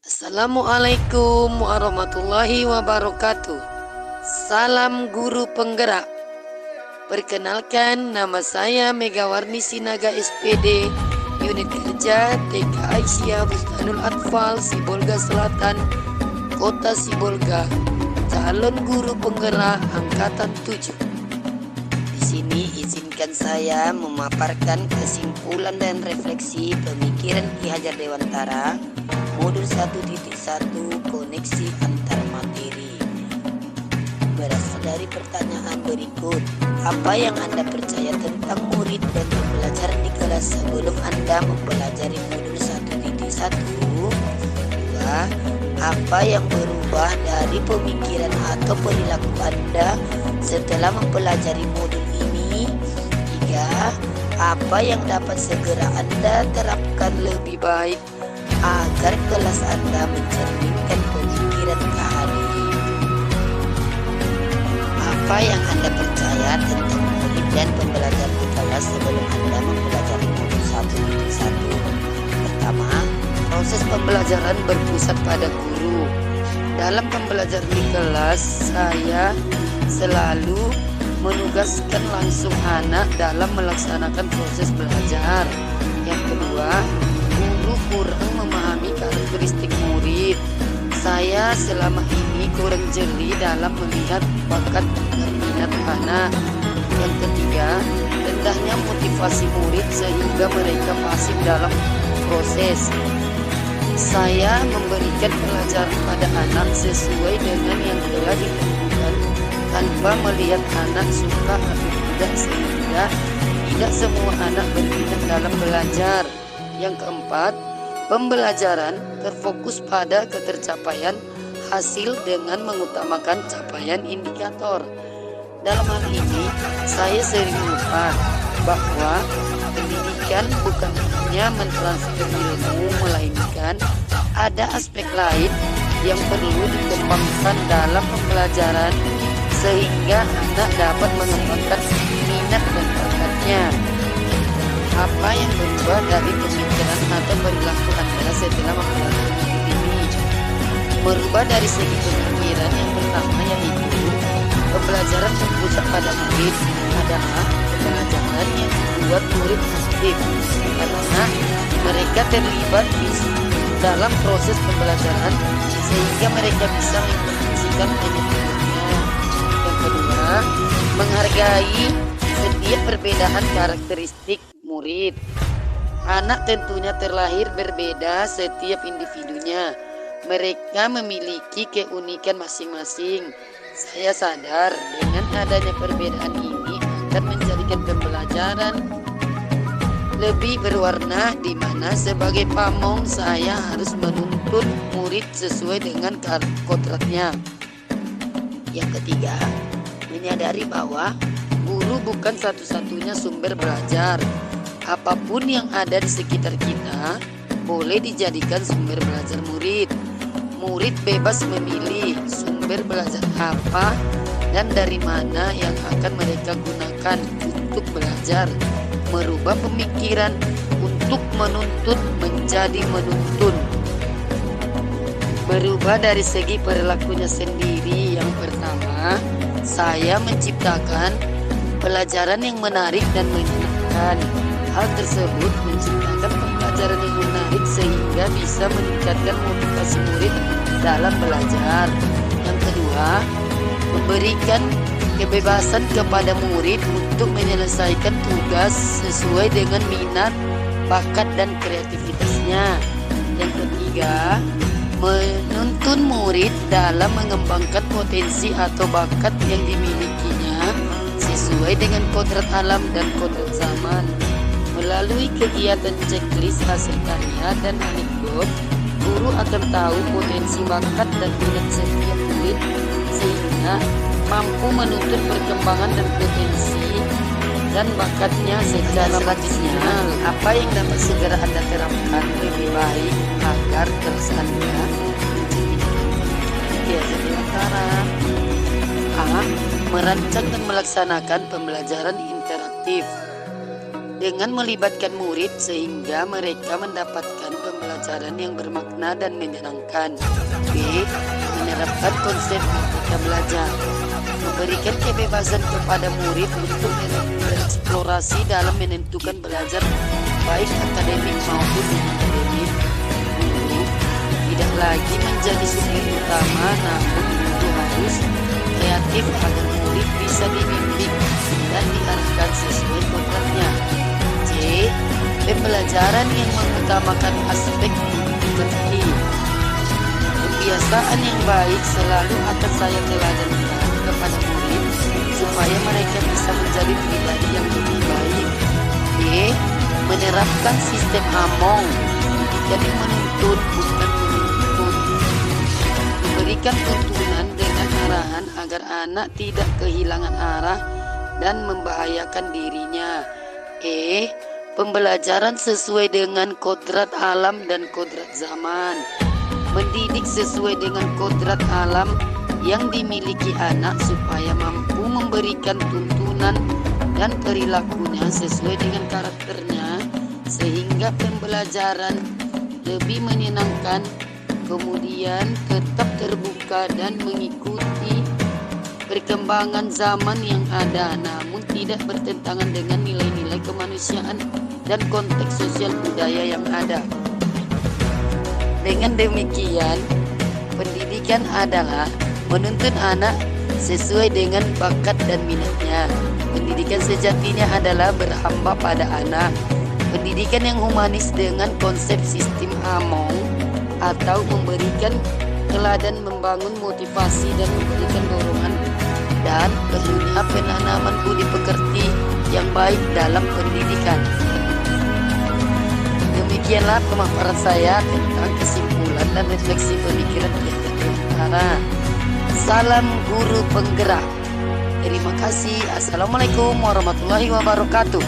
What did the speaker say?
Assalamualaikum warahmatullahi wabarakatuh. Salam guru penggerak. Perkenalkan, nama saya Megawarni Sinaga SPD, Unit Kerja TK Aisyah Bustanul Atfal, Sibolga Selatan, Kota Sibolga, calon guru penggerak angkatan 7. Di sini izinkan saya memaparkan kesimpulan dan refleksi pemikiran Ki Hajar Dewantara Modul 1.1 koneksi antar materi. Berasal dari pertanyaan berikut, apa yang Anda percaya tentang murid dan pembelajaran di kelas sebelum Anda mempelajari modul 1.1? Dua, apa yang berubah dari pemikiran atau perilaku Anda setelah mempelajari modul ini? Tiga, apa yang dapat segera Anda terapkan lebih baik agar kelas Anda mencerminkan pemikiran KHD? Apa yang Anda percaya tentang murid dan pembelajaran di kelas sebelum Anda mempelajari modul 1.1? Pertama, proses pembelajaran berpusat pada guru. Dalam pembelajaran di kelas, saya selalu menugaskan langsung anak dalam melaksanakan proses belajar. Yang kedua, guru kurang memahami karakteristik murid. Saya selama ini kurang jeli dalam melihat bakat dan minat anak. Yang ketiga, rendahnya motivasi murid sehingga mereka pasif dalam proses. Saya memberikan pelajaran pada anak sesuai dengan yang telah ditentukan tanpa melihat anak suka atau tidak, sehingga tidak semua anak berminat dalam belajar. Yang keempat, pembelajaran terfokus pada ketercapaian hasil dengan mengutamakan capaian indikator. Dalam hal ini, saya sering lupa bahwa pendidikan bukan hanya mentransfer ilmu, melainkan ada aspek lain yang perlu dikembangkan dalam pembelajaran sehingga anak dapat mengembangkan minat dan bakatnya. Apa yang berubah dari pemikiran atau perilaku Anda setelah mempelajari modul ini? Merubah dari segi pemikiran, yang pertama yaitu pembelajaran terpusat pada murid adalah pembelajaran yang membuat murid positif karena mereka terlibat dalam proses pembelajaran sehingga mereka bisa mengintegrasikan pengetahuannya. Yang kedua, menghargai setiap perbedaan karakteristik murid. Anak tentunya terlahir berbeda setiap individunya. Mereka memiliki keunikan masing-masing. Saya sadar dengan adanya perbedaan ini akan menjadikan pembelajaran lebih berwarna, di mana sebagai pamong saya harus menuntun murid sesuai dengan kodratnya. Yang ketiga, menyadari bahwa guru bukan satu-satunya sumber belajar. Apapun yang ada di sekitar kita boleh dijadikan sumber belajar murid. Murid bebas memilih sumber belajar apa dan dari mana yang akan mereka gunakan untuk belajar. Merubah pemikiran untuk menuntut menjadi menuntun. Berubah dari segi perilakunya sendiri. Yang pertama, saya menciptakan pelajaran yang menarik dan menyenangkan. Hal tersebut menciptakan pembelajaran yang menarik sehingga bisa meningkatkan motivasi murid dalam belajar. Yang kedua, memberikan kebebasan kepada murid untuk menyelesaikan tugas sesuai dengan minat, bakat, dan kreativitasnya. Yang ketiga, menuntun murid dalam mengembangkan potensi atau bakat yang dimilikinya sesuai dengan kodrat alam dan kodrat zaman. Melalui kegiatan checklist hasil karya dan anekdot, guru akan tahu potensi bakat dan minat setiap murid sehingga mampu menuntut perkembangan dan potensi dan bakatnya secara maksimal. Apa yang dapat segera Anda terapkan lebih baik agar kelas Anda jadi antara A. Merancang dan melaksanakan pembelajaran interaktif dengan melibatkan murid sehingga mereka mendapatkan pembelajaran yang bermakna dan menyenangkan. B. Menerapkan konsep merdeka belajar, memberikan kebebasan kepada murid untuk bereksplorasi dalam menentukan belajar baik akademik maupun non-akademik. Guru tidak lagi menjadi sumber utama, namun guru harus kreatif agar murid bisa dibimbing dan diarahkan sesuai kodratnya. C. Pembelajaran yang mengutamakan aspek seperti kebiasaan yang baik selalu akan saya teladankan kepada murid supaya mereka bisa menjadi pribadi yang lebih baik. D. Menerapkan sistem AMONG, jadi menuntut bukan menuntut, memberikan tuntunan dengan arahan agar anak tidak kehilangan arah dan membahayakan dirinya. E. Pembelajaran sesuai dengan kodrat alam dan kodrat zaman, mendidik sesuai dengan kodrat alam yang dimiliki anak supaya mampu memberikan tuntunan dan perilakunya sesuai dengan karakternya sehingga pembelajaran lebih menyenangkan, kemudian tetap terbuka dan mengikuti perkembangan zaman yang ada, namun tidak bertentangan dengan nilai-nilai kemanusiaan dan konteks sosial budaya yang ada. Dengan demikian, pendidikan adalah menuntun anak sesuai dengan bakat dan minatnya. Pendidikan sejatinya adalah berhamba pada anak. Pendidikan yang humanis dengan konsep sistem AMONG atau memberikan teladan, membangun motivasi dan memberikan dorongan, dan perlunya penanaman budi pekerti yang baik dalam pendidikan. Demikianlah pemaparan saya tentang kesimpulan dan refleksi pemikiran Tirta. Salam guru penggerak. Terima kasih. Assalamualaikum warahmatullahi wabarakatuh.